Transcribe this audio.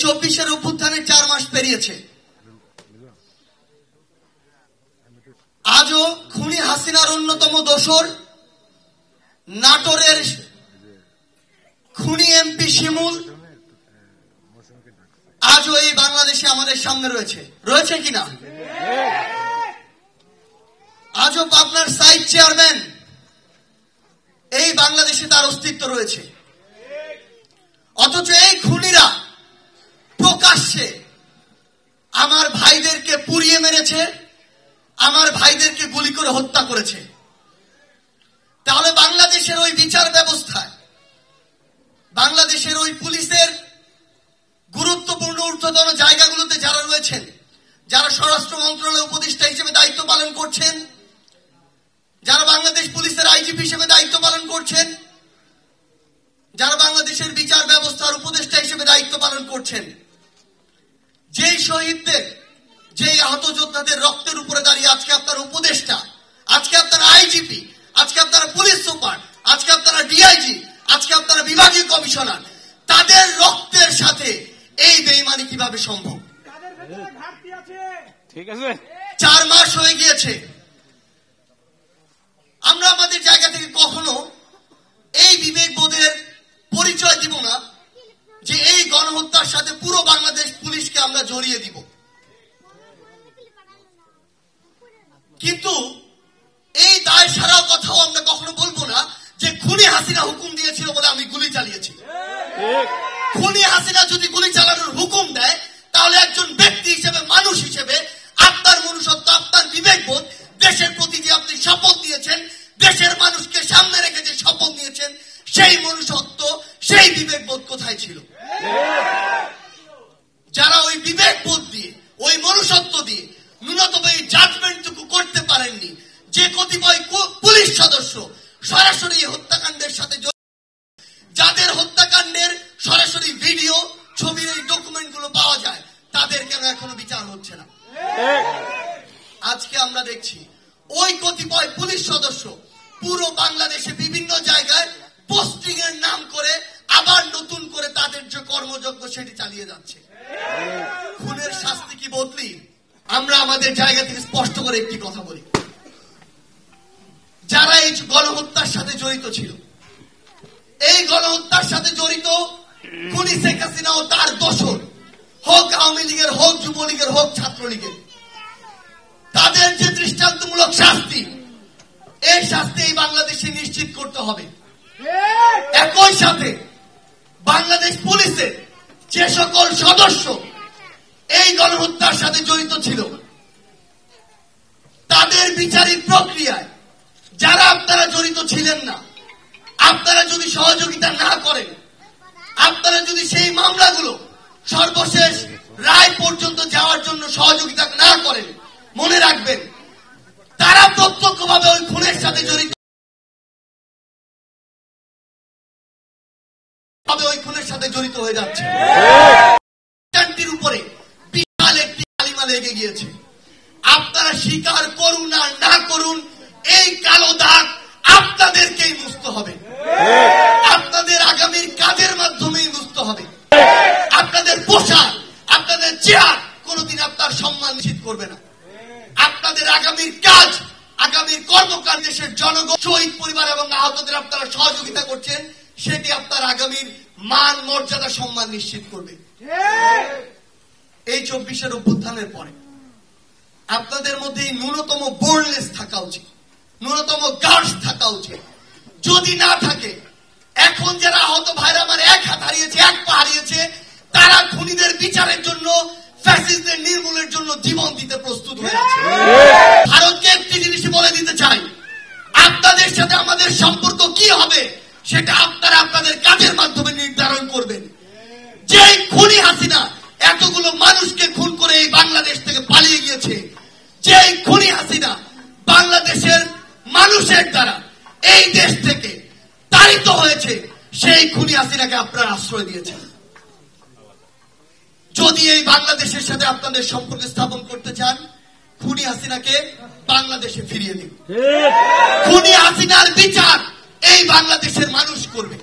24-এর অভ্যুত্থানের 4 মাস পেরিয়েছে, আজও খুনি হাসিনার অন্যতম দোসর নাটোরের খুনি এমপি শিমুল আজও এই বাংলাদেশে আমাদের সামনে রয়েছে কিনা? আজও পাবনার সাইড চেয়ারম্যান এই বাংলাদেশে তার অস্তিত্ব রয়েছে। অথচ এই খুনিরা প্রকাশ্যে আমার ভাইদেরকে পুড়িয়ে মেরেছে, আমার ভাইদেরকে গুলি করে হত্যা করেছে। তাহলে বাংলাদেশের ওই বিচার ব্যবস্থায়, বাংলাদেশের ওই পুলিশের গুরুত্বপূর্ণ ঊর্ধ্বতন জায়গাগুলোতে যারা রয়েছেন, যারা স্বরাষ্ট্র মন্ত্রণালয়ের উপদেষ্টা হিসেবে দায়িত্ব পালন করছেন, যারা বাংলাদেশ পুলিশের আইজিপি হিসেবে দায়িত্ব পালন করছেন, যারা বাংলাদেশের বিচার ব্যবস্থার উপদেষ্টা হিসেবে দায়িত্ব পালন করছেন, যেই শহীদদের, যেই আহত যোদ্ধাদের রক্তের উপরে দাঁড়িয়ে আজকে আপনারা উপদেষ্টা, আজকে আপনারা আইজিপি, আজকে আপনারা পুলিশ সুপার, আজকে আপনারা ডিআইজি, আজকে আপনারা বিভাগীয় কমিশনার, তাদের রক্তের সাথে এই বেঈমানি কিভাবে সম্ভব? ঠিক আছে, 4 মাস হয়ে গিয়েছে। আমরা আমাদের জায়গা থেকে কখনো এই বিবেকবোধের পরিচয় দিব না যে এই গণহত্যার সাথে পুরো বাংলাদেশ পুলিশকে আমরা জড়িয়ে দিব। কিন্তু এই দায় সারা কথাও আমরা কখনো বলবো না যে খুনি হাসিনা হুকুম দিয়েছিল বলে আমি গুলি চালিয়েছি। খুনি হাসিনা যদি গুলি চালানোর হুকুম দেয়, তাহলে একজন ব্যক্তি হিসেবে, মানুষ হিসেবে আপনার মনুষ্যত্ব, আপনার বিবেকবোধ, দেশের প্রতি যে আপনি শপথ দিয়েছেন, দেশের মানুষকে সামনে রেখে যে শপথ নিয়েছেন, সেই মনুষ্যত্ব, সেই বিবেকবোধ কোথায় ছিল? যারা ওই বিবেকবোধ দিয়ে, ওই মনুষ্যত্ব দিয়ে ন্যূনতম এই জাজমেন্টটুকু করতে পারেননি, যে কতিপয় পুলিশ সদস্য সরাসরি হত্যাকাণ্ডের সাথে, যাদের হত্যাকাণ্ডের সরাসরি ভিডিও, ছবির এই ডকুমেন্টগুলো পাওয়া যায়, তাদের কেন এখনো বিচার হচ্ছে না? আজকে আমরা দেখছি ওই কতিপয় পুলিশ সদস্য পুরো বাংলাদেশে বিভিন্ন জায়গায় পোস্টিং এর নাম করে আবার নতুন করে তাদের যে কর্মযজ্ঞ সেটি চালিয়ে যাচ্ছে। খুনের শাস্তি কি বদলি? আমরা আমাদের জায়গা থেকে স্পষ্ট করে একটি কথা বলি, যারা এই গণহত্যার সাথে জড়িত ছিল, এই গণহত্যার সাথে জড়িত খুনি শেখ হাসিনা ও তার দোসর, হোক আওয়ামী লীগের, হোক যুবলীগের, হোক ছাত্রলীগের, তাদের যে দৃষ্টান্তমূলক শাস্তি, এই শাস্তি এই বাংলাদেশে নিশ্চিত করতে হবে। একই সাথে বাংলাদেশ পুলিশের যে সকল সদস্য এই গণহত্যার সাথে জড়িত ছিল, তাদের বিচারিক প্রক্রিয়ায় যারা আপনারা জড়িত ছিলেন না, আপনারা যদি সহযোগিতা না করেন, আপনারা যদি সেই মামলাগুলো সর্বশেষ রায় পর্যন্ত যাওয়ার জন্য সহযোগিতা না করেন, মনে রাখবেন তারা প্রত্যক্ষভাবে ওই খুনের সাথে জড়িত, ওই খুনের সাথে জড়িত হয়ে যাচ্ছে। উপরে বিশাল একটি কালিমা লেগে গিয়েছে। আপনারা স্বীকার করুন আর না করুন, এই কালো দাগ আপনাদেরকেই মুছতে হবে, আপনাদের আগামীর কাজের মাধ্যমেই মুছতে হবে। আপনাদের পোশাক, আপনাদের চেয়ার কোনদিন আপনার সম্মান নিশ্চিত করবে না। আপনাদের আগামীর কাজ, আগামীর কর্মকাণ্ড দেশের জনগণ, শহীদ পরিবার এবং আহতদের আপনারা সহযোগিতা করছেন, সেটি আপনার আগামীর মান, মর্যাদা, সম্মান নিশ্চিত করবে। এই 24-এর অভ্যুত্থানের পরে আপনাদের মধ্যে ন্যূনতম বোল্ডনেস থাকা উচিত, ন্যূনতম গার্ডস থাকা উচিত। যদি না থাকে, এখন যারা আহত ভাইরা আমার 1 হাত হারিয়েছে, 1 পা হারিয়েছে, তারা খুনিদের বিচারের জন্য, ফ্যাসিস্টদের নির্মূলের জন্য জীবন দিতে প্রস্তুত হয়ে আছে। ভারতকে একটি জিনিস বলে দিতে চাই, আপনাদের সাথে আমাদের সম্পর্ক কি হবে সেটা আপনারা আপনাদের কাজের মাধ্যমে নির্ধারণ করবেন। যে খুনি হাসিনা এতগুলো মানুষকে খুন করে এই বাংলাদেশ থেকে পালিয়ে গিয়েছে, যে খুনি হাসিনা বাংলাদেশের মানুষের দ্বারা এই দেশ থেকে তাড়িত হয়েছে, সেই খুনি হাসিনাকে আপনারা আশ্রয় দিয়েছেন। যদি এই বাংলাদেশের সাথে আপনাদের সম্পর্ক স্থাপন করতে চান, খুনি হাসিনাকে বাংলাদেশে ফিরিয়ে দিন। খুনি হাসিনার বিচার এই বাংলাদেশের মানুষ করবে।